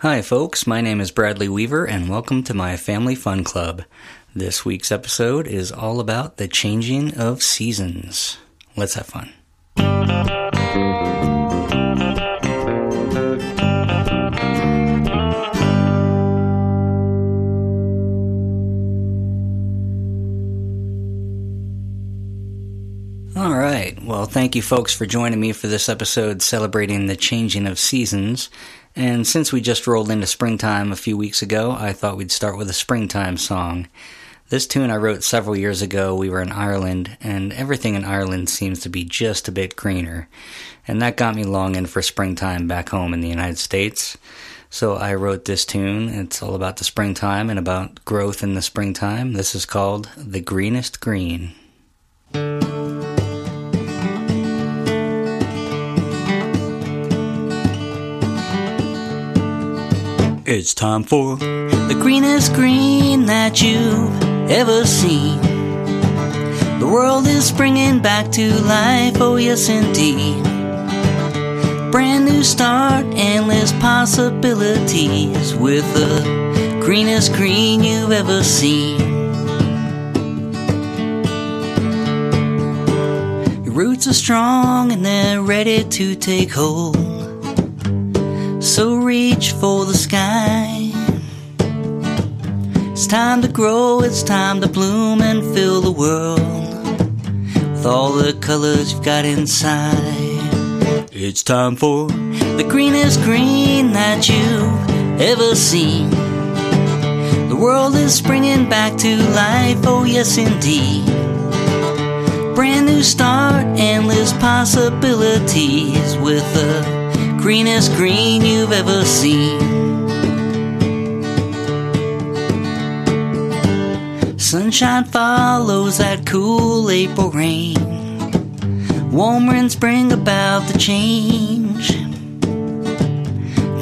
Hi folks, my name is Bradley Weaver and welcome to my Family Fun Club. This week's episode is all about the changing of seasons. Let's have fun. Alright, well thank you folks for joining me for this episode celebrating the changing of seasons. And since we just rolled into springtime a few weeks ago, I thought we'd start with a springtime song. This tune I wrote several years ago. We were in Ireland, and everything in Ireland seems to be just a bit greener. And that got me longing for springtime back home in the United States. So I wrote this tune. It's all about the springtime and about growth in the springtime. This is called The Greenest Green. It's time for the greenest green that you've ever seen. The world is springing back to life, oh yes indeed. Brand new start, endless possibilities with the greenest green you've ever seen. Your roots are strong and they're ready to take hold. So reach for the sky. It's time to grow, it's time to bloom and fill the world with all the colors you've got inside. It's time for the greenest green that you've ever seen. The world is springing back to life, oh yes indeed. Brand new start, endless possibilities with the greenest green you've ever seen. Sunshine follows that cool April rain. Warm winds bring about the change.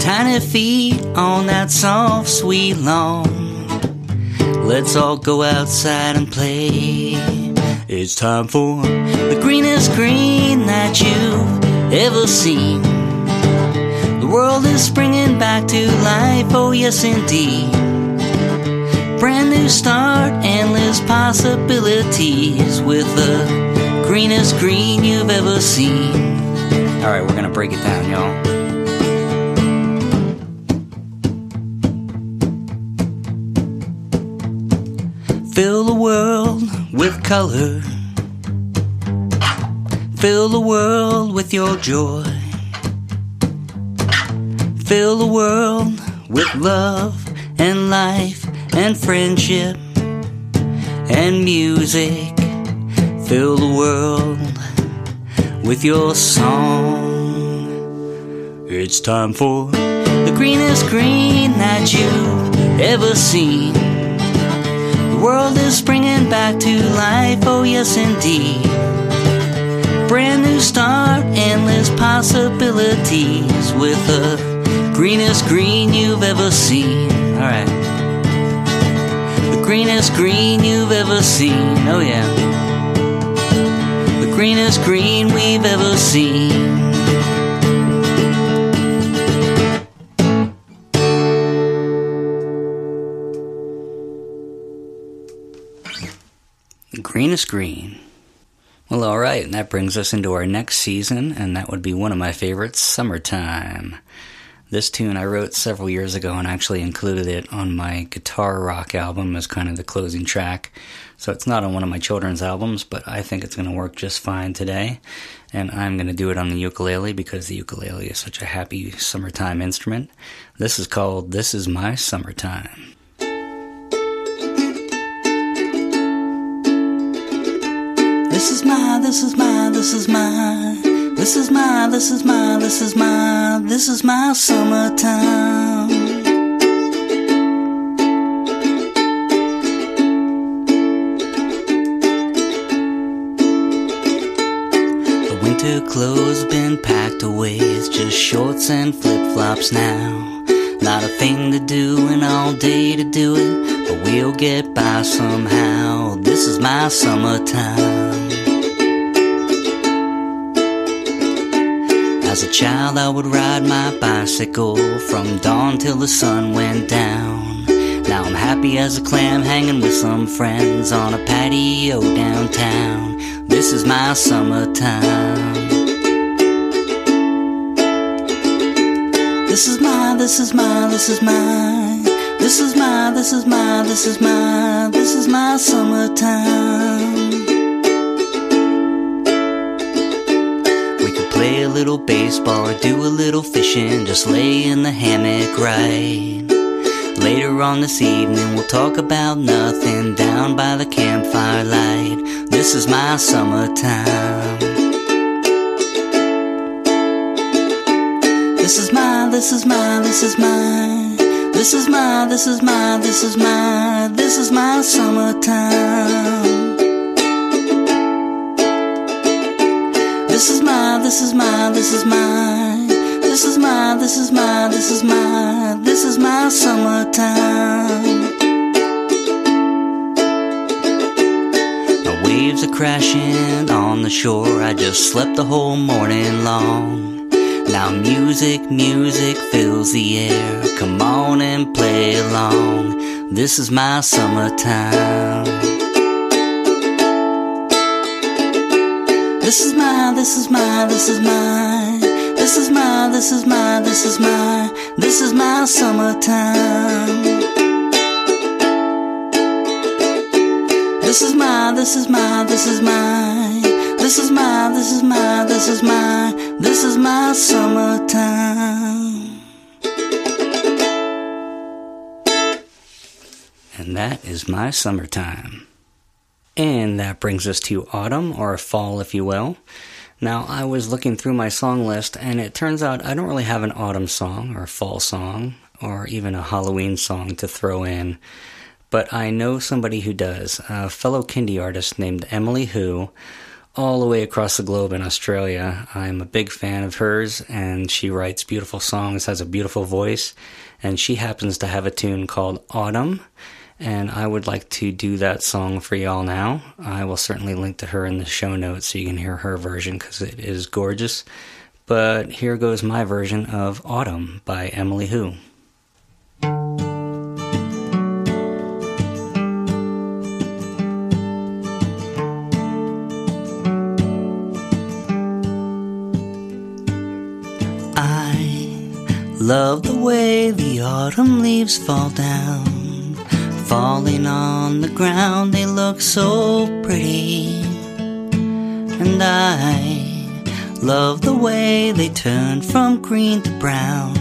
Tiny feet on that soft, sweet lawn. Let's all go outside and play. It's time for the greenest green that you've ever seen. The world is springing back to life, oh yes indeed. Brand new start, endless possibilities with the greenest green you've ever seen. Alright, we're gonna break it down, y'all. Fill the world with color. Fill the world with your joy. Fill the world with love and life and friendship and music. Fill the world with your song. It's time for the greenest green that you've ever seen. The world is springing back to life, oh yes indeed. Brand new start, endless possibilities with the greenest green you've ever seen. Alright. The greenest green you've ever seen. Oh yeah. The greenest green we've ever seen. The greenest green. Well, alright, and that brings us into our next season, and that would be one of my favorites, summertime. This tune I wrote several years ago and actually included it on my guitar rock album as kind of the closing track. So it's not on one of my children's albums, but I think it's going to work just fine today. And I'm going to do it on the ukulele because the ukulele is such a happy summertime instrument. This is called This Is My Summertime. This is my, this is my, this is my, this is my, this is my, this is my, this is my summertime. The winter clothes been packed away, it's just shorts and flip-flops now. Not a thing to do and all day to do it, but we'll get by somehow. This is my summertime. I As a child I would ride my bicycle from dawn till the sun went down. Now I'm happy as a clam hanging with some friends on a patio downtown. This is my summertime. This is my, this is my, this is my, this is my, this is my, this is my, this is my summertime. We could play a little baseball or do a little fishing, just lay in the hammock right. Later on this evening we'll talk about nothing down by the campfire light. This is my summertime. This is my, this is my, this is my, this is my, this is my, this is my, this is my summertime. This is my, this is my, this is my, this is my, this is my, this is my, this is my summertime. The waves are crashing on the shore. I just slept the whole morning long. Now music, music fills the air. Come on and play along. This is my summertime. This is my, this is my, this is my, this is my, this is my, this is my, this is my summertime. This is my, this is my, this is my, this is my, this is my, this is my, this is my summertime. And that is my summertime. And that brings us to autumn, or fall if you will. Now, I was looking through my song list, and it turns out I don't really have an autumn song, or a fall song, or even a Halloween song to throw in. But I know somebody who does, a fellow kindie artist named Emily Hu, all the way across the globe in Australia. I'm a big fan of hers, and she writes beautiful songs, has a beautiful voice, and she happens to have a tune called Autumn. And I would like to do that song for y'all now. I will certainly link to her in the show notes so you can hear her version because it is gorgeous. But here goes my version of Autumn by Emily Hu. I love the way the autumn leaves fall down. Falling on the ground, they look so pretty. And I love the way they turn from green to brown,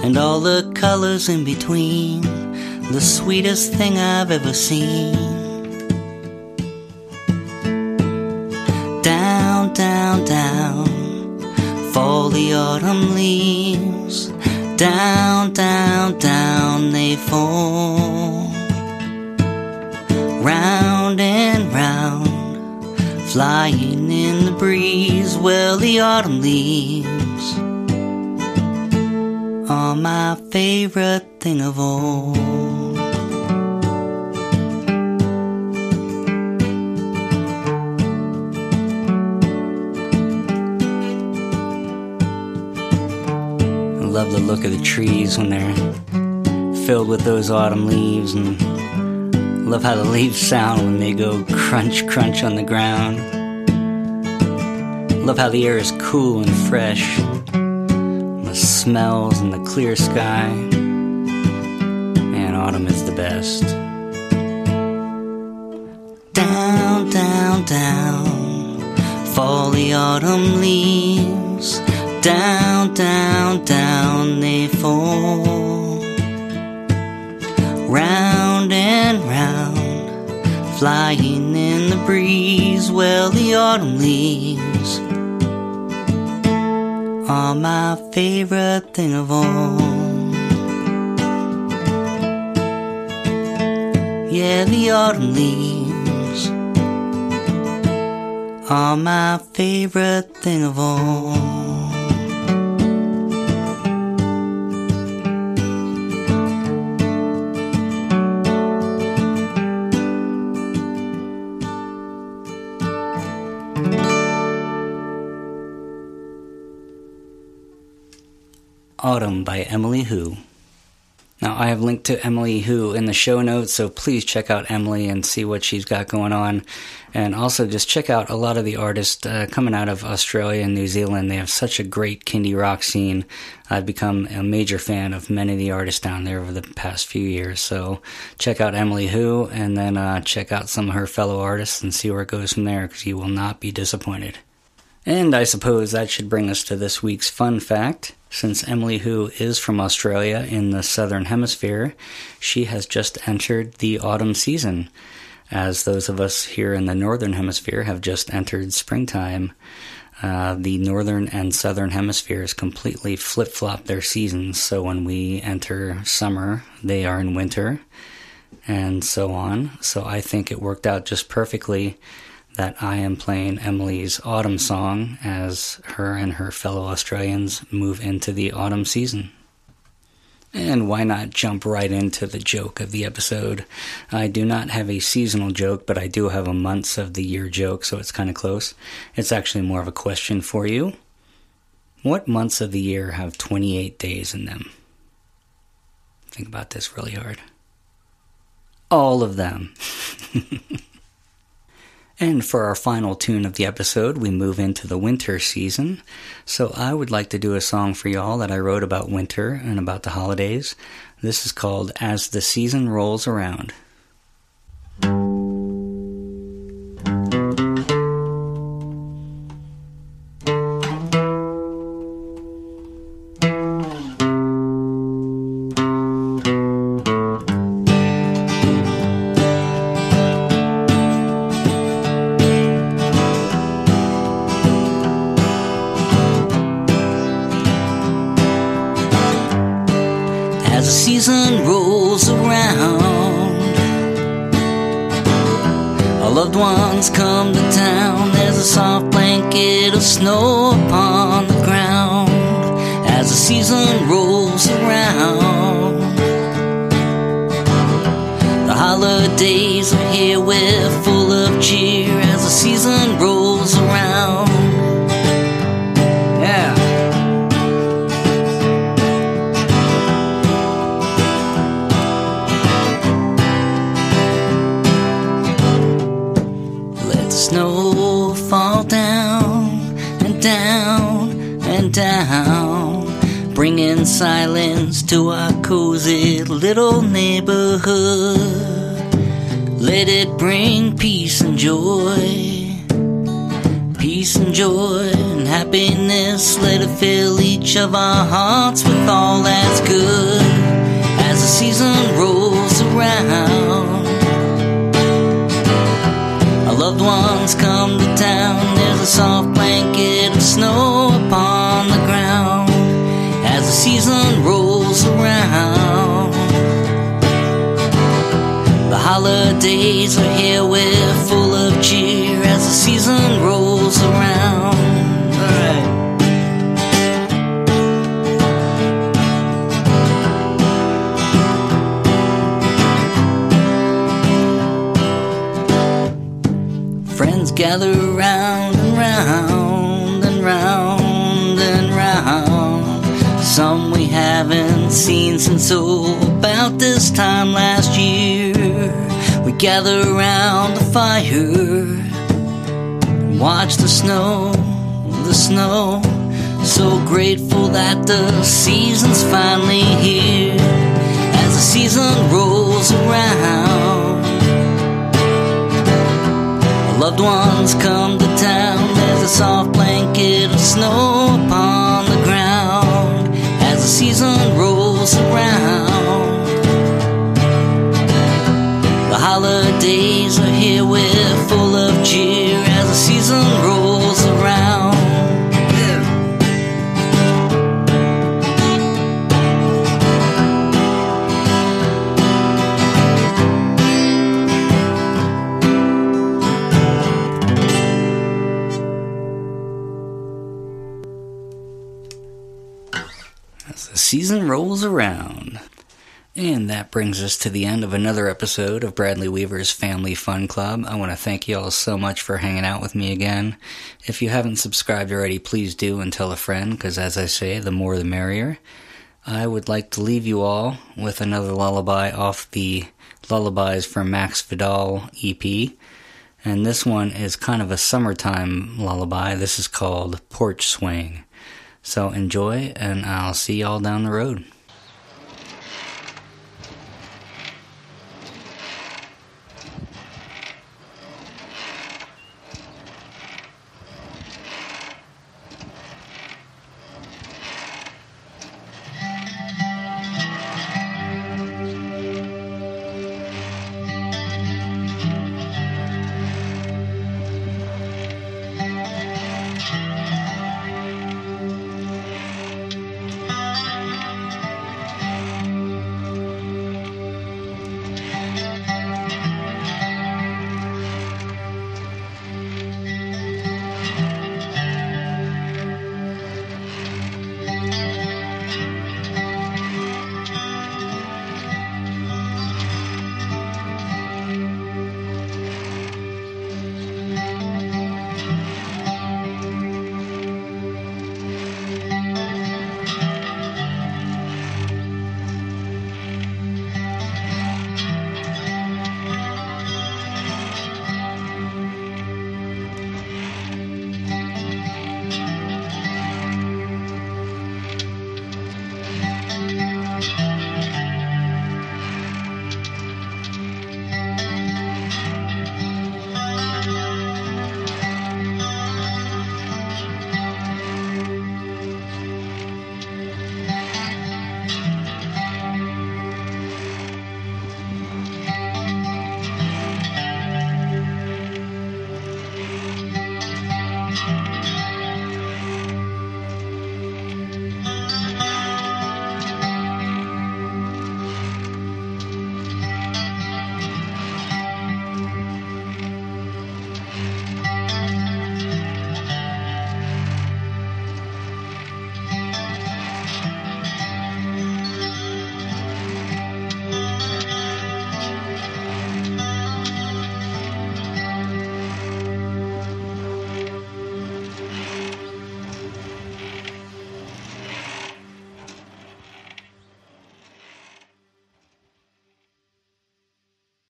and all the colors in between, the sweetest thing I've ever seen. Down, down, down, fall the autumn leaves. Down, down, down they fall. Round and round, flying in the breeze. Well, the autumn leaves are my favorite thing of all. I love the look of the trees when they're filled with those autumn leaves, and love how the leaves sound when they go crunch, crunch on the ground. Love how the air is cool and fresh. The smells and the clear sky. Man, autumn is the best. Down, down, down, fall the autumn leaves. Down, down, down they fall. Round and round, flying in the breeze. Well, the autumn leaves are my favorite thing of all. Yeah, the autumn leaves are my favorite thing of all. Autumn by Emily Who. Now, I have linked to Emily Who in the show notes, so please check out Emily and see what she's got going on. And also just check out a lot of the artists coming out of Australia and New Zealand. They have such a great kindie rock scene. I've become a major fan of many of the artists down there over the past few years. So check out Emily Who, and then check out some of her fellow artists and see where it goes from there, because you will not be disappointed. And I suppose that should bring us to this week's fun fact. Since Emily Who is from Australia in the Southern Hemisphere, she has just entered the autumn season, as those of us here in the Northern Hemisphere have just entered springtime. The Northern and Southern Hemispheres completely flip-flop their seasons, so when we enter summer, they are in winter, and so on. So I think it worked out just perfectly that I am playing Emily's autumn song as her and her fellow Australians move into the autumn season. And why not jump right into the joke of the episode? I do not have a seasonal joke, but I do have a months of the year joke, so it's kind of close. It's actually more of a question for you. What months of the year have 28 days in them? Think about this really hard. All of them. And for our final tune of the episode, we move into the winter season. So I would like to do a song for y'all that I wrote about winter and about the holidays. This is called As the Season Rolls Around. As the season rolls around, our loved ones come to town. There's a soft blanket of snow upon the ground. As the season rolls around, the holidays are here, we're full of cheer. As the season rolls around, yeah. Snow fall down and down and down, bringing silence to our cozy little neighborhood. Let it bring peace and joy, peace and joy and happiness. Let it fill each of our hearts with all that's good. As the season rolls around, loved ones come to town. There's a soft blanket of snow upon the ground. As the season rolls around, the holidays are here, we're full of cheer. As the season rolls around. Alright. Friends gather round and round and round and round. Some we haven't seen since about this time last year. We gather round the fire and watch the snow, so grateful that the season's finally here. As the season rolls around, loved ones come to town. There's a soft blanket of snow upon the ground. As the season rolls around, the holidays are here, we're full of cheer. As the season rolls around. The season rolls around. And that brings us to the end of another episode of Bradley Weaver's Family Fun Club. I want to thank you all so much for hanging out with me again. If you haven't subscribed already, please do and tell a friend, because as I say, the more the merrier. I would like to leave you all with another lullaby off the Lullabies from Max Vidal EP. And this one is kind of a summertime lullaby. This is called Porch Swing. So enjoy, and I'll see y'all down the road.